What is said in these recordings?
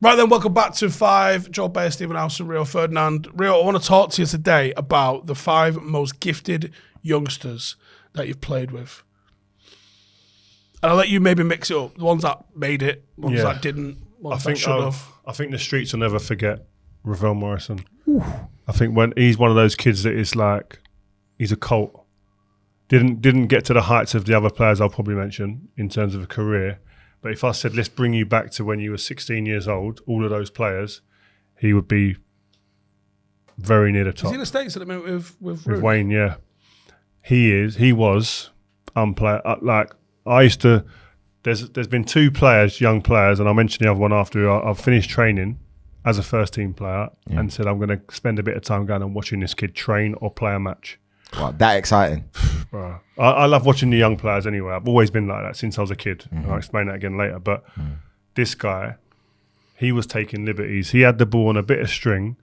Right then, welcome back to 5. Joel Bayer, Stephen House and Rio Ferdinand. Rio, I want to talk to you today about the 5 most gifted youngsters that you've played with. And I'll let you maybe mix it up. The ones that made it, ones that didn't, ones that should have. I think the streets will never forget Ravel Morrison. Ooh. I think when he's one of those kids that is like, he's a cult. Didn't get to the heights of the other players I'll probably mention in terms of a career. But if I said, let's bring you back to when you were 16 years old, all of those players, he would be very near the top. Is he in the States at the minute with Wayne, yeah. He was unplayable. Like, I used to, there's been 2 players, young players, and I'll mention the other one after I've finished training as a first team player and said, I'm going to spend a bit of time going and watching this kid train or play a match. Wow, that exciting. Bro, I love watching the young players anyway. I've always been like that since I was a kid. I'll explain that again later. But this guy, he was taking liberties. He had the ball on a bit of string.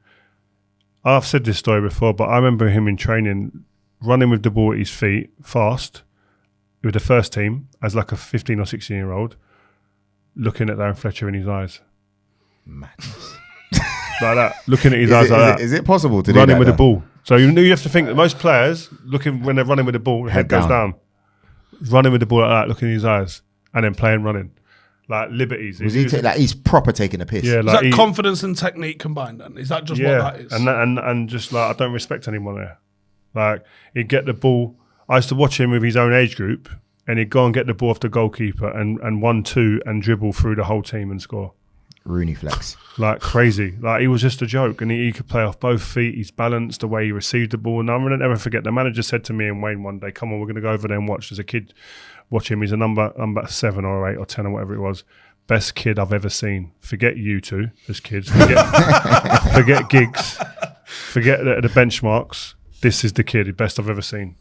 I've said this story before, but I remember him in training, running with the ball at his feet, fast, with the first team, as like a 15 or 16-year-old, looking at Darren Fletcher in his eyes. Madness. Like that, looking at his eyes like that. Is it possible to do that? Running with the ball. So you have to think that most players, looking when they're running with the ball, head goes down. Running with the ball like that, looking in his eyes, and then playing running. Like liberties. He's proper taking a piss. Yeah, like is that confidence and technique combined then? Is that just what that is? And just like, I don't respect anyone there. Like, he'd get the ball. I used to watch him with his own age group, and he'd go and get the ball off the goalkeeper and 1-2 and dribble through the whole team and score. Rooney flex. Like crazy. Like, he was just a joke, and he could play off both feet. He's balanced, the way he received the ball. And I'm going to never forget, the manager said to me and Wayne one day, come on, we're going to go over there and watch. There's a kid, watch him. He's a number 7 or 8 or 10 or whatever it was. Best kid I've ever seen. Forget you two as kids. Forget gigs. Forget the benchmarks. This is the kid, the best I've ever seen.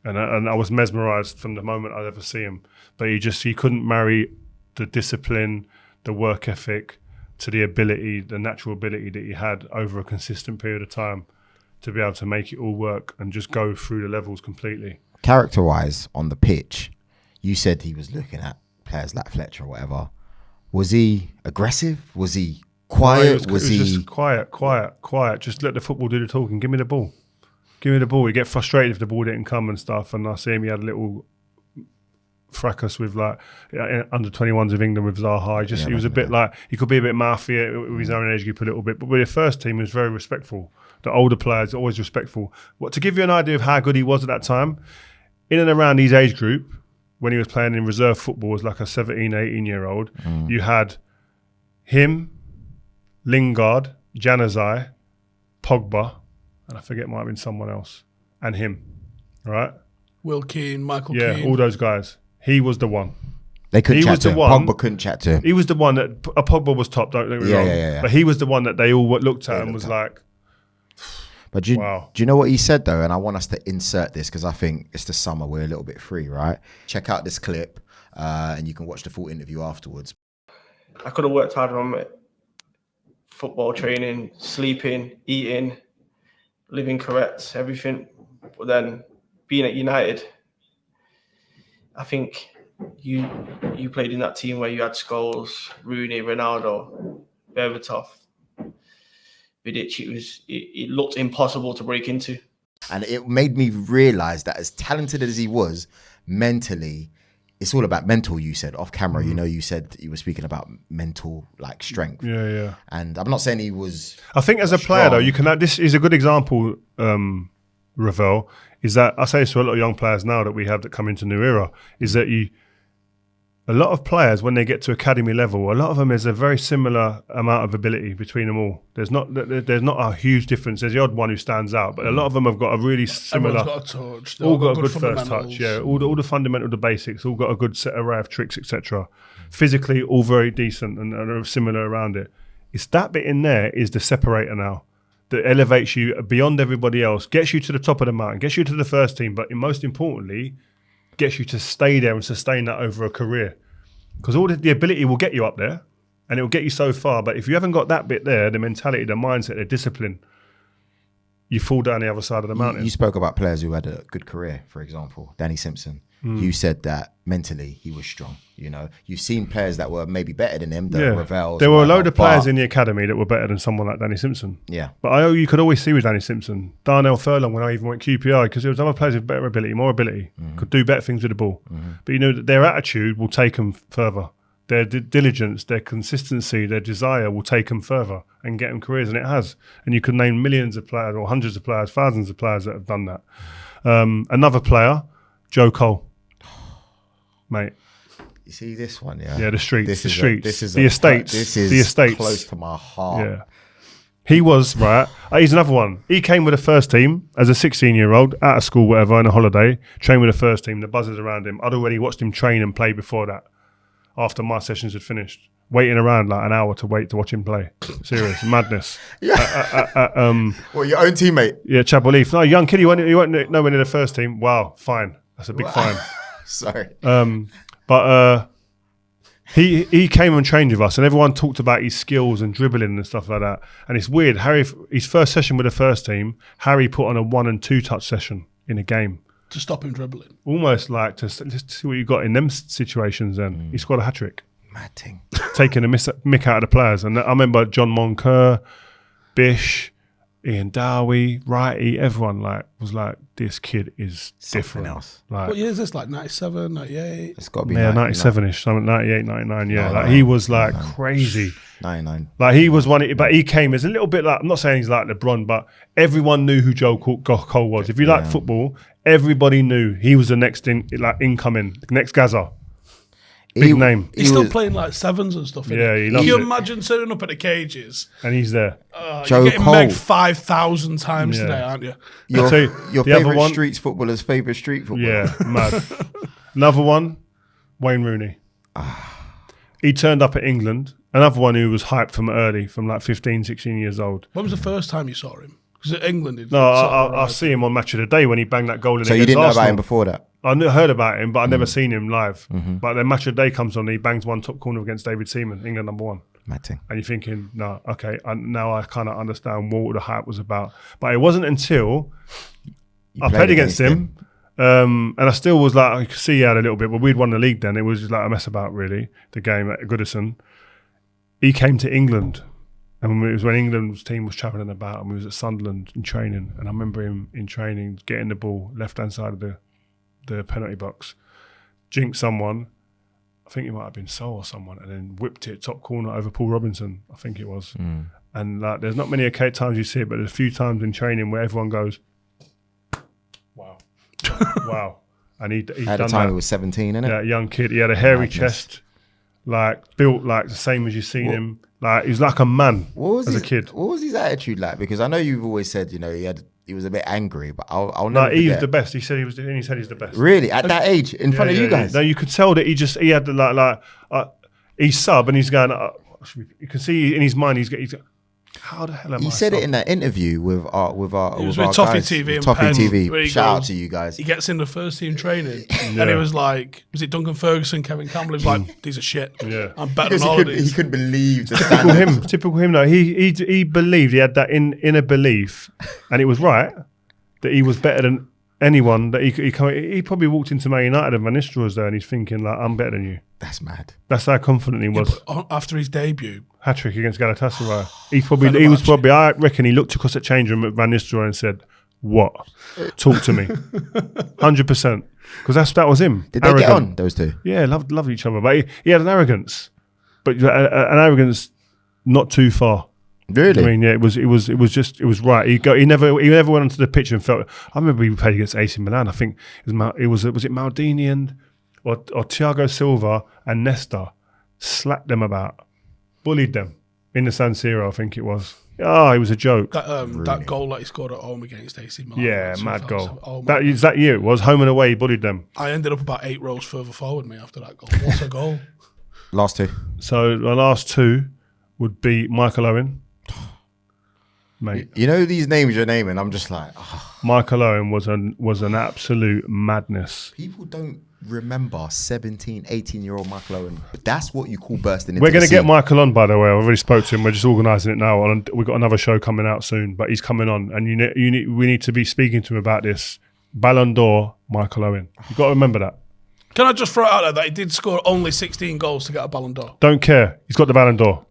And I was mesmerised from the moment I'd ever see him. But he couldn't marry the discipline, the work ethic, to the ability, the natural ability that he had over a consistent period of time to be able to make it all work and just go through the levels completely. Character-wise, on the pitch, you said he was looking at players like Fletcher or whatever. Was he aggressive? Was he quiet? Was he just quiet? Just let the football do the talking. Give me the ball. Give me the ball. He'd get frustrated if the ball didn't come and stuff. And I see him, he had a little fracas with like under 21s of England with Zaha. He was a bit like, he could be a bit mafia with his own age group a little bit, but with the first team he was very respectful. The older players always respectful. To give you an idea of how good he was at that time, in and around his age group, when he was playing in reserve football as like a 17, 18-year-old, you had him, Lingard, Januzaj, Pogba, and I forget, might have been someone else, and him, right? Will Keane, Michael Keane. Yeah, all those guys. He was the one. They couldn't chat to him. Pogba couldn't chat to him. He was the one that, Pogba was top, don't get me wrong. Yeah. But he was the one that they all looked at and was like, but do you know what he said though? And I want us to insert this because I think it's the summer, we're a little bit free, right? Check out this clip and you can watch the full interview afterwards. I could have worked harder on my football training, sleeping, eating, living correct, everything. But then being at United, I think you played in that team where you had Scholes, Rooney, Ronaldo, Berbatov, Vidic. It looked impossible to break into. And it made me realise that as talented as he was, mentally, it's all about mental, you said. Off camera, you said you were speaking about mental like strength. Yeah. And I'm not saying he was I think as a player though, you can, this is a good example, Ravel, is that I say this to a lot of young players now that we have that come into New Era, is that a lot of players, when they get to academy level, a lot of them, there's a very similar amount of ability between them all. There's not a huge difference. There's the odd one who stands out, but a lot of them have got a really similar. Everyone's got a touch. All got a good first touch. Yeah, all the fundamental, the basics. All got a good set array of tricks, etc. Physically, all very decent and are similar around it. It's that bit in there is the separator now that elevates you beyond everybody else, gets you to the top of the mountain, gets you to the first team, but most importantly, gets you to stay there and sustain that over a career. Because all the ability will get you up there and it will get you so far. But if you haven't got that bit there, the mentality, the mindset, the discipline, you fall down the other side of the mountain. You spoke about players who had a good career, for example, Danny Simpson. you said that mentally he was strong. You know, you've seen players that were maybe better than him, the Ravel. There were a load of players in the academy that were better than someone like Danny Simpson. Yeah. But you could always see with Danny Simpson, Darnell Furlong when I even went QPR, because there was other players with better ability, more ability, could do better things with the ball. But you know that their attitude will take them further. Their diligence, their consistency, their desire will take them further and get them careers, and it has. And you could name millions of players or hundreds of players, thousands of players that have done that. Another player, Joe Cole. Mate. You see this one, yeah? Yeah, the streets. This is the estates. This is the estates. close to my heart. Yeah. He was, right, he's another one. He came with the first team as a 16-year-old, out of school, whatever, on a holiday, trained with the first team, the buzzers around him. I'd already watched him train and play before that, after my sessions had finished. Waiting around like an hour to watch him play. Serious, madness. Yeah. Well, your own teammate? Yeah, Chapel Leaf. No, young kid, he went nowhere near the first team. Wow, fine. That's a big fine. Sorry. But he came and trained with us, and everyone talked about his skills and dribbling and stuff like that. And it's weird. His first session with the first team, Harry put on a 1 and 2 touch session in a game to stop him dribbling. Almost like to see what you got in them situations. Then he scored a hat trick, mad thing, taking the mick out of the players. And I remember John Moncur, Bish, Ian Dowie, Wrighty, everyone was like, this kid is something different. Else. Like, what year is this? Like 97, 98? It's got to be 97-ish, something 98, 99. Yeah, he was like crazy. 99. Like he was one, but he came as a little bit like, I'm not saying he's like LeBron, but everyone knew who Joe Cole was. If you like football, everybody knew he was the next incoming, next Gazza. Big name. He's still playing like sevens and stuff. Yeah, he Can loves you it. imagine turning up at the cages? And he's there. Joe you're getting Cole. megged 5,000 times today, aren't you? Your the favourite other one- streets footballer's favourite street footballer. Yeah, mad. Another one, Wayne Rooney. He turned up at England. Another one who was hyped from early, from like 15, 16 years old. When was the first time you saw him? Because at England, No, I see him on Match of the Day when he banged that goal in So against you didn't know Arsenal. about him before that? I heard about him, but I'd never seen him live. But then Match of the Day comes on and he bangs one top corner against David Seaman, England #1. Mad thing. And you're thinking, no, okay, now I kind of understand what the hype was about. But it wasn't until I played against him. And I still was like, I could see he had a little bit, but we'd won the league then. It was just like a mess about, really, the game at Goodison. He came to England. And it was when England's team was travelling about and we was at Sunderland in training. And I remember him in training, getting the ball left-hand side of the penalty box, jinked someone, I think it might have been Sol or someone, and then whipped it top corner over Paul Robinson, I think it was. And like, there's not many times you see it, but there's a few times in training where everyone goes, wow, wow. And he'd At done the time that. he was 17, innit? Yeah, young kid. He had a hairy Madness. chest, like built like the same as you've seen him. Like he was like a man as a kid. What was his attitude like? Because I know you've always said, you know, he was a bit angry, but I'll never No, he was forget. the best. He said he said he's the best. Really? At that age? In front of you guys? No, you could tell that he had the he's sub and he's going. You can see in his mind he's how the hell am I? He said sub? it in that interview with our It was our with Toffee guys, TV with and Toffee Penn, TV. where he Shout out goes- to you guys. He gets in the first team training, and it was like, was it Duncan Ferguson, Kevin Campbell? He was like, these are shit. Yeah. I'm better Because than all of he these. couldn't believe the Typical standards. him. Typical him. No, he believed he had that inner belief, and it was right that he was better than anyone. That he probably walked into Man United and Van Nistelrooy was there, and he's thinking like, I'm better than you. That's mad. That's how confident he was. After his debut, Hat trick against Galatasaray. He was probably. I reckon he looked across the change room at Van Nistelrooy and said, "What? Talk to me." 100%. Because that was him. Did they get on, those two? Yeah, loved each other. But he had an arrogance, but an arrogance not too far. Really? I mean, yeah, it was right. He never went onto the pitch and felt. I remember we played against AC Milan. I think was it Maldini and or Thiago Silva and Nesta slapped them about, bullied them in the San Siro. I think it was. Oh, it was a joke. that goal that he scored at home against AC Milan. Yeah, in mad 2007. goal. Oh, my That year it was home and away. He bullied them. I ended up about 8 rows further forward me after that goal. What a goal! Last two. So the last two would be Michael Owen. Mate, You know these names you're naming, I'm just like, Michael Owen was an absolute madness. people don't remember 17, 18-year-old Michael Owen. But that's what you call bursting into We're going the to get scene. Michael on, by the way. I've already spoke to him. We're just organising it now. And we've got another show coming out soon, but he's coming on. And we need to be speaking to him about this. Ballon d'Or, Michael Owen. You've got to remember that. Can I just throw it out there that he did score only 16 goals to get a Ballon d'Or? Don't care. He's got the Ballon d'Or.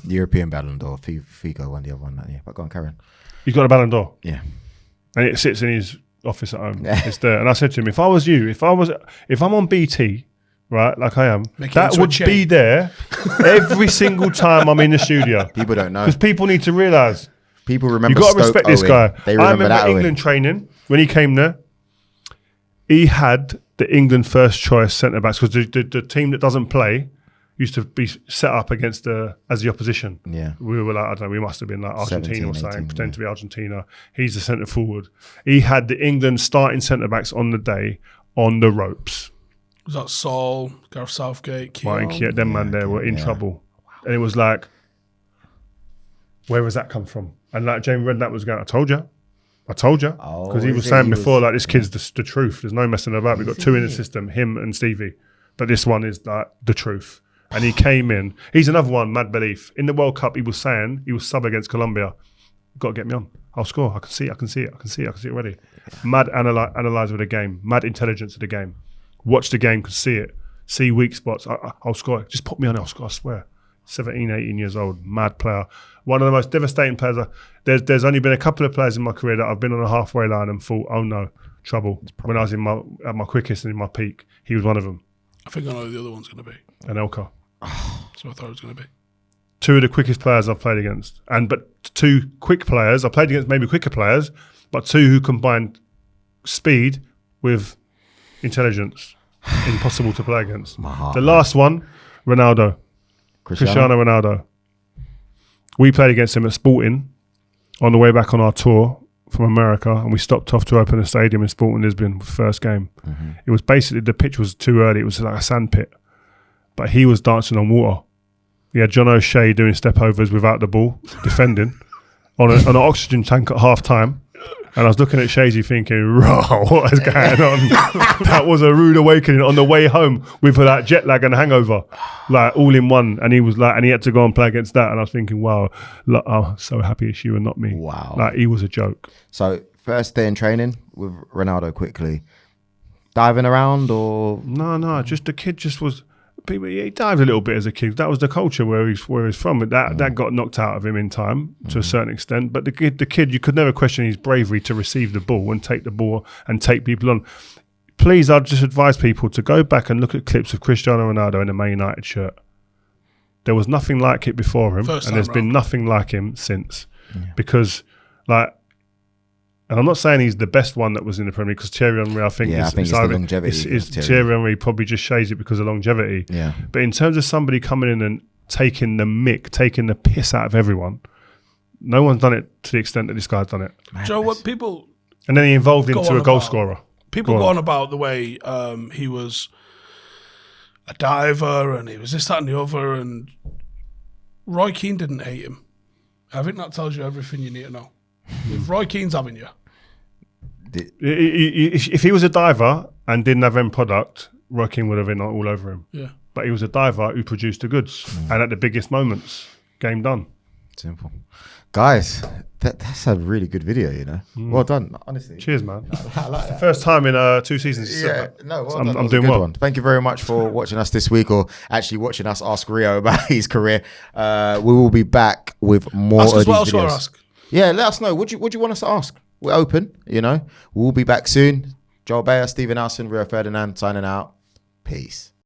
European Ballon d'Or. Figo won the other one. Yeah, but go on, Karen. He's got the Ballon d'Or. Yeah. And it sits in his office at home. It's there. And I said to him, if I was you, if I'm on BT, right, like I am, that would be there every single time I'm in the studio. People don't know. Because people need to realise. People remember. You got to respect this guy. They I remember remember England training when he came there. He had the England first choice centre backs because the team that doesn't play used to be set up against as the opposition. Yeah, we were like, I don't know, we must have been like Argentina or something, 18, pretend to be Argentina. He's the centre forward. He had the England starting centre backs on the day on the ropes. Was that Saul, Gareth Southgate, Martin Keown? Them man there were in trouble, and it was like, where has that come from? And like Jamie Redknapp was going, I told you. Because he was saying before, like, this kid's the truth. There's no messing about. We've got two in the system, him and Stevie. But this one is like the truth. And he came in. He's another one, mad belief. In the World Cup, he was saying, he was sub against Colombia. Got to get me on. I'll score. I can see it already. Mad analyzer of the game. Mad intelligence of the game. Watch the game, can see it. See weak spots. I'll score. Just put me on it, I'll score, I swear. 17, 18 years old, mad player. One of the most devastating players. There's only been a couple of players in my career that I've been on a halfway line and thought, oh no, trouble. When I was at my quickest and in my peak, he was one of them. I think I know who the other one's going to be. Anelka. That's what I thought it was going to be. Two of the quickest players I've played against. But two quick players. I played against maybe quicker players, but two who combined speed with intelligence. Impossible to play against. The last one, Ronaldo. Cristiano Ronaldo. We played against him at Sporting on the way back on our tour from America, and we stopped off to open a stadium in Sporting Lisbon for the first game. Mm-hmm. It was basically, the pitch was too early. It was like a sand pit. But he was dancing on water. He had John O'Shea doing step-overs without the ball, defending, on an oxygen tank at half-time. And I was looking at Shazy thinking, "Raw, what is going on?" That was a rude awakening on the way home with that jet lag and hangover, like all in one. And he was like, and he had to go and play against that. And I was thinking, wow, look, I'm so happy it's you and not me. Wow. Like, he was a joke. So first day in training with Ronaldo quickly, diving around or? No, just the kid just was, he dived a little bit as a kid. That was the culture where he's from. That got knocked out of him in time to a certain extent. But the kid, you could never question his bravery to receive the ball and take the ball and take people on. Please, I'd just advise people to go back and look at clips of Cristiano Ronaldo in a Man United shirt. There was nothing like it before him, and there's been nothing like him since. Yeah. Because, like, and I'm not saying he's the best one that was in the Premier League, because Thierry Henry, I think it's the longevity. Thierry Henry probably just shades it because of longevity. Yeah. But in terms of somebody coming in and taking the piss out of everyone, no one's done it to the extent that this guy's done it. Joe, what people... And then he evolved into a goal scorer. People go on about the way he was a diver and he was this, that and the other, and Roy Keane didn't hate him. I think that tells you everything you need to know. If Roy Keane's having you... If he was a diver and didn't have end product, Roy Keane would have been all over him. Yeah. But he was a diver who produced the goods. And at the biggest moments, game done. Simple. Guys, that's a really good video, you know. Well done, honestly. Cheers, man. I like that. First time in 2 seasons. Yeah, no, well done. I'm doing well. One. Thank you very much for watching us this week, or actually watching us ask Rio about his career. We will be back with more of these videos. Ask. Yeah, let us know. What do you want us to ask? We're open, you know. We'll be back soon. Joel Bayer, Stephen Alson, Rio Ferdinand signing out. Peace.